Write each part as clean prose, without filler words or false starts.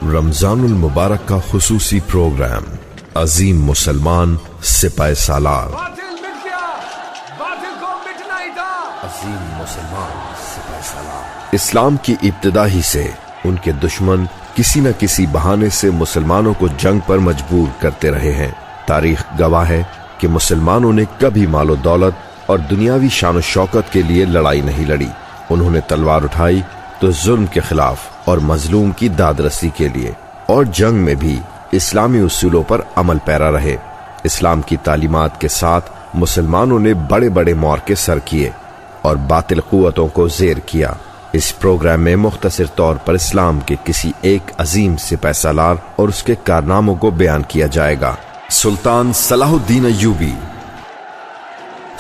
رمضان المبارک کا خصوصی پروگرام عظیم مسلمان سپہ سالار۔ باطل مٹ گیا، باطل کو مٹنا ہی تھا۔ عظیم مسلمان سپہ سالار۔ اسلام کی ابتدا ہی سے ان کے دشمن کسی نہ کسی بہانے سے مسلمانوں کو جنگ پر مجبور کرتے رہے ہیں۔ تاریخ گواہ ہے کہ مسلمانوں نے کبھی مال و دولت اور دنیاوی شان و شوکت کے لیے لڑائی نہیں لڑی۔ انہوں نے تلوار اٹھائی تو ظلم کے خلاف اور مظلوم کی داد رسی کے لیے، اور جنگ میں بھی اسلامی اصولوں پر عمل پیرا رہے۔ اسلام کی تعلیمات کے ساتھ مسلمانوں نے بڑے بڑے معرکے سر کیے اور باطل قوتوں کو زیر کیا۔ اس پروگرام میں مختصر طور پر اسلام کے کسی ایک عظیم سپہ سالار اور اس کے کارناموں کو بیان کیا جائے گا۔ سلطان صلاح الدین ایوبی۔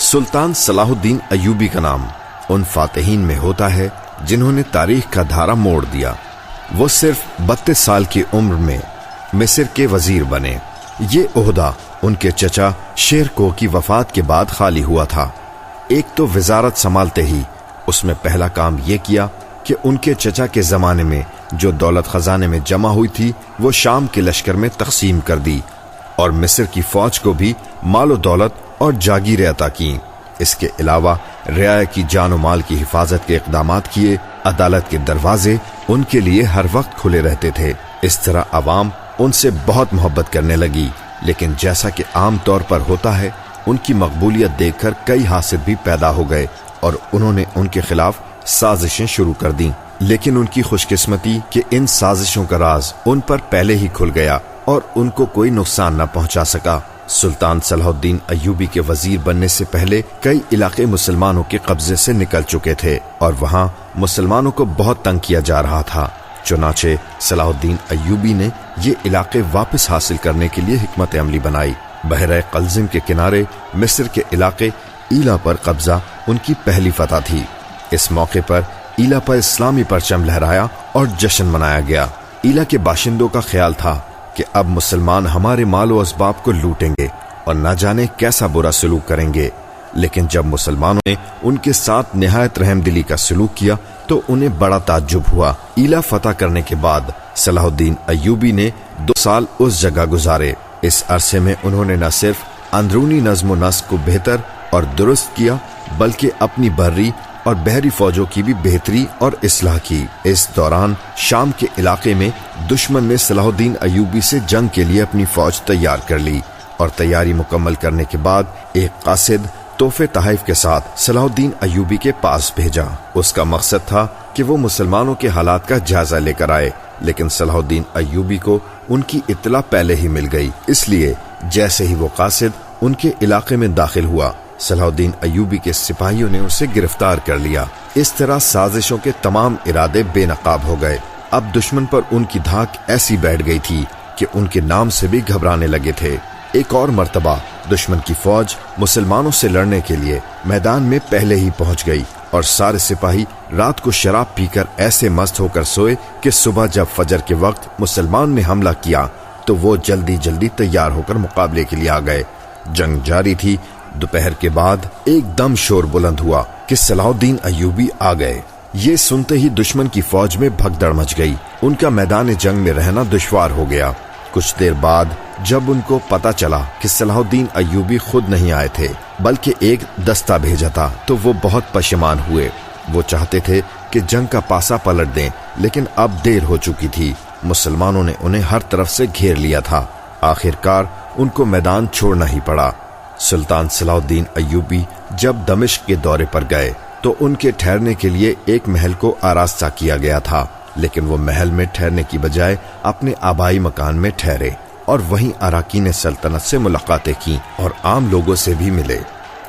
سلطان صلاح الدین ایوبی کا نام ان فاتحین میں ہوتا ہے جنہوں نے تاریخ کا دھارا موڑ دیا۔ وہ صرف 32 سال کی عمر میں مصر کے وزیر بنے۔ یہ عہدہ ان کے چچا شیر کوہ کی وفات کے بعد خالی ہوا تھا۔ ایک تو وزارت سنبھالتے ہی اس میں پہلا کام یہ کیا کہ ان کے چچا کے زمانے میں جو دولت خزانے میں جمع ہوئی تھی وہ شام کے لشکر میں تقسیم کر دی، اور مصر کی فوج کو بھی مال و دولت اور جاگیریں عطا کیں۔ اس کے علاوہ رعایا کی جان و مال کی حفاظت کے اقدامات کیے۔ عدالت کے دروازے ان کے لیے ہر وقت کھلے رہتے تھے۔ اس طرح عوام ان سے بہت محبت کرنے لگی، لیکن جیسا کہ عام طور پر ہوتا ہے، ان کی مقبولیت دیکھ کر کئی حاسد بھی پیدا ہو گئے اور انہوں نے ان کے خلاف سازشیں شروع کر دیں۔ لیکن ان کی خوش قسمتی کہ ان سازشوں کا راز ان پر پہلے ہی کھل گیا اور ان کو کوئی نقصان نہ پہنچا سکا۔ سلطان صلاح الدین ایوبی کے وزیر بننے سے پہلے کئی علاقے مسلمانوں کے قبضے سے نکل چکے تھے اور وہاں مسلمانوں کو بہت تنگ کیا جا رہا تھا۔ چنانچہ صلاح الدین ایوبی نے یہ علاقے واپس حاصل کرنے کے لیے حکمت عملی بنائی۔ بحیرہ قلزم کے کنارے مصر کے علاقے ایلا پر قبضہ ان کی پہلی فتح تھی۔ اس موقع پر ایلا پر اسلامی پرچم لہرایا اور جشن منایا گیا۔ ایلا کے باشندوں کا خیال تھا کہ اب مسلمان ہمارے مال و اسباب کو لوٹیں گے اور نہ جانے کیسا برا سلوک کریں گے، لیکن جب مسلمانوں نے ان کے ساتھ نہایت رحم دلی کا سلوک کیا تو انہیں بڑا تعجب ہوا۔ ایلا فتح کرنے کے بعد صلاح الدین ایوبی نے 2 سال اس جگہ گزارے۔ اس عرصے میں انہوں نے نہ صرف اندرونی نظم و نسق کو بہتر اور درست کیا بلکہ اپنی بحری اور بحری فوجوں کی بھی بہتری اور اصلاح کی۔ اس دوران شام کے علاقے میں دشمن نے صلاح الدین ایوبی سے جنگ کے لیے اپنی فوج تیار کر لی، اور تیاری مکمل کرنے کے بعد ایک قاصد تحفے تحائف کے ساتھ صلاح الدین ایوبی کے پاس بھیجا۔ اس کا مقصد تھا کہ وہ مسلمانوں کے حالات کا جائزہ لے کر آئے، لیکن صلاح الدین ایوبی کو ان کی اطلاع پہلے ہی مل گئی۔ اس لیے جیسے ہی وہ قاصد ان کے علاقے میں داخل ہوا، صلاح الدین ایوبی کے سپاہیوں نے اسے گرفتار کر لیا۔ اس طرح سازشوں کے تمام ارادے بے نقاب ہو گئے۔ اب دشمن پر ان کی دھاک ایسی بیٹھ گئی تھی کہ ان کے نام سے بھی گھبرانے لگے تھے۔ ایک اور مرتبہ دشمن کی فوج مسلمانوں سے لڑنے کے لیے میدان میں پہلے ہی پہنچ گئی، اور سارے سپاہی رات کو شراب پی کر ایسے مست ہو کر سوئے کہ صبح جب فجر کے وقت مسلمان نے حملہ کیا تو وہ جلدی جلدی تیار ہو کر مقابلے کے لیے آ گئے۔ جنگ جاری تھی۔ دوپہر کے بعد ایک دم شور بلند ہوا کہ صلاح الدین ایوبی آ گئے۔ یہ سنتے ہی دشمن کی فوج میں بھگدڑ مچ گئی۔ ان کا میدان جنگ میں رہنا دشوار ہو گیا۔ کچھ دیر بعد جب ان کو پتہ چلا کہ صلاح الدین ایوبی خود نہیں آئے تھے بلکہ ایک دستہ بھیجا تھا تو وہ بہت پشیمان ہوئے۔ وہ چاہتے تھے کہ جنگ کا پاسا پلٹ دیں، لیکن اب دیر ہو چکی تھی۔ مسلمانوں نے انہیں ہر طرف سے گھیر لیا تھا۔ آخرکار ان کو میدان چھوڑنا ہی پڑا۔ سلطان صلاح الدین ایوبی جب دمشق کے دورے پر گئے تو ان کے ٹھہرنے کے لیے ایک محل کو آراستہ کیا گیا تھا، لیکن وہ محل میں ٹھہرنے کی بجائے اپنے آبائی مکان میں ٹھہرے اور وہیں اراکین سلطنت سے ملاقاتیں کیں اور عام لوگوں سے بھی ملے۔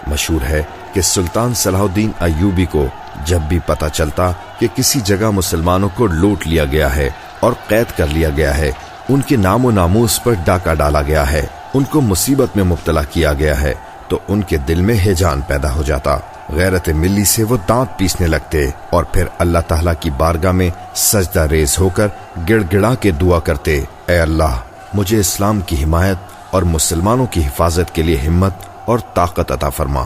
مشہور ہے کہ سلطان صلاح الدین ایوبی کو جب بھی پتہ چلتا کہ کسی جگہ مسلمانوں کو لوٹ لیا گیا ہے اور قید کر لیا گیا ہے، ان کے نام و ناموس پر ڈاکہ ڈالا گیا ہے، ان کو مصیبت میں مبتلا کیا گیا ہے، تو ان کے دل میں ہیجان پیدا ہو جاتا۔ غیرت ملی سے وہ دانت پیسنے لگتے اور پھر اللہ تعالیٰ کی بارگاہ میں سجدہ ریز ہو کر گڑ گڑا کے دعا کرتے، اے اللہ، مجھے اسلام کی حمایت اور مسلمانوں کی حفاظت کے لیے ہمت اور طاقت عطا فرما۔